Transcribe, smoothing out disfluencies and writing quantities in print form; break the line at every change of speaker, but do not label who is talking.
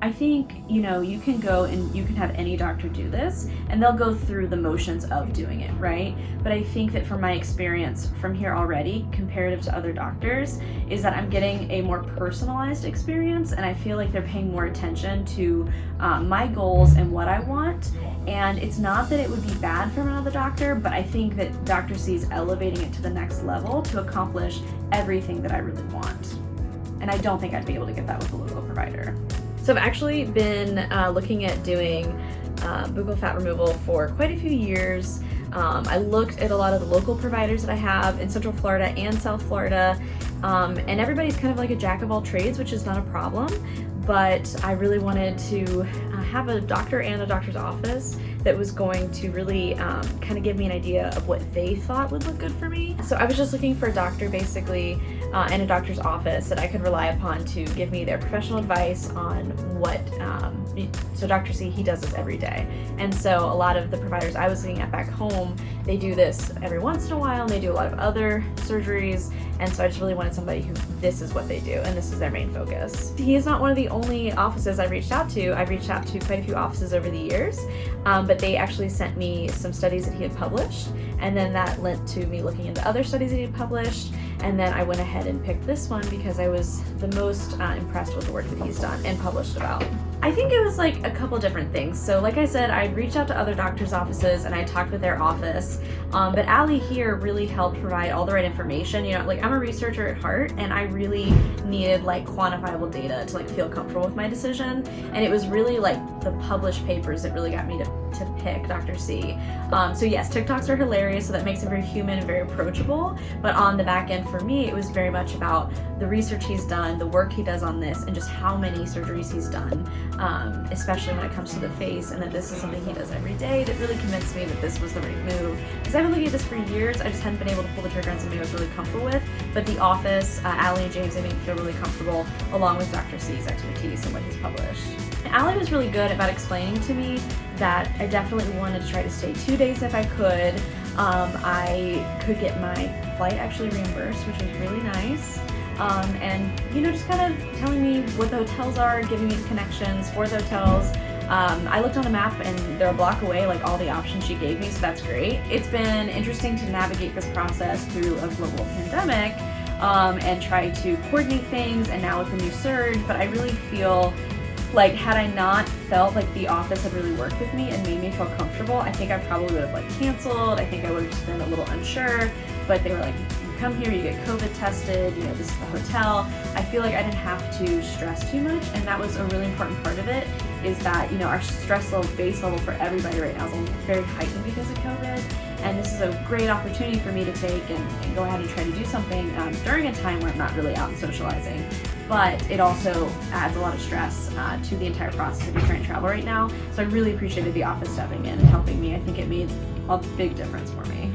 I think, you can go and you can have any doctor do this and they'll go through the motions of doing it, right? But I think that from my experience from here already, comparative to other doctors, is that I'm getting a more personalized experience, and I feel like they're paying more attention to my goals and what I want. And it's not that it would be bad from another doctor, but I think that Dr. C is elevating it to the next level to accomplish everything that I really want. And I don't think I'd be able to get that with a local provider. So I've actually been looking at doing buccal fat removal for quite a few years. I looked at a lot of the local providers that I have in Central Florida and South Florida, and everybody's kind of like a jack of all trades, which is not a problem, but I really wanted to have a doctor and a doctor's office that was going to really kind of give me an idea of what they thought would look good for me. So I was just looking for a doctor basically and a doctor's office that I could rely upon to give me their professional advice on what, so Dr. C, he does this every day. And so a lot of the providers I was looking at back home, they do this every once in a while, and they do a lot of other surgeries. And so I just really wanted somebody who, this is what they do, and this is their main focus. He is not one of the only offices I've reached out to. I've reached out to quite a few offices over the years, but they actually sent me some studies that he had published, and then that led to me looking into other studies that he had published, and then I went ahead and picked this one because I was the most impressed with the work that he's done and published about. I think it was like a couple different things. So like I said, I reached out to other doctors' offices and I talked with their office, but Allie here really helped provide all the right information. Like I'm a researcher at heart, and I really needed like quantifiable data to like feel comfortable with my decision. And it was really like the published papers that really got me to pick Dr. C. So yes, TikToks are hilarious, so that makes it very human and very approachable. But on the back end for me, it was very much about the research he's done, the work he does on this, and just how many surgeries he's done, especially when it comes to the face, and that this is something he does every day. That really convinced me that this was the right move. Because I've been looking at this for years, I just hadn't been able to pull the trigger on something I was really comfortable with. But the office, Allie and James, they make me feel really comfortable, along with Dr. C's expertise and what he's published. Allie was really good about explaining to me that I definitely wanted to try to stay 2 days if I could. I could get my flight actually reimbursed, which was really nice. And just kind of telling me what the hotels are, giving me the connections for the hotels. I looked on the map and they're a block away, like all the options she gave me, so that's great. It's been interesting to navigate this process through a global pandemic and try to coordinate things, and now with the new surge, but I really feel like had I not felt like the office had really worked with me and made me feel comfortable, I think I probably would have like canceled. I think I would have just been a little unsure, but they were like, you come here, you get COVID tested, this is the hotel. I feel like I didn't have to stress too much, and that was a really important part of it, is that, our stress level, base level for everybody right now is very heightened because of COVID. And this is a great opportunity for me to take and go ahead and try to do something during a time where I'm not really out and socializing. But it also adds a lot of stress to the entire process of trying to travel right now. So I really appreciated the office stepping in and helping me. I think it made a big difference for me.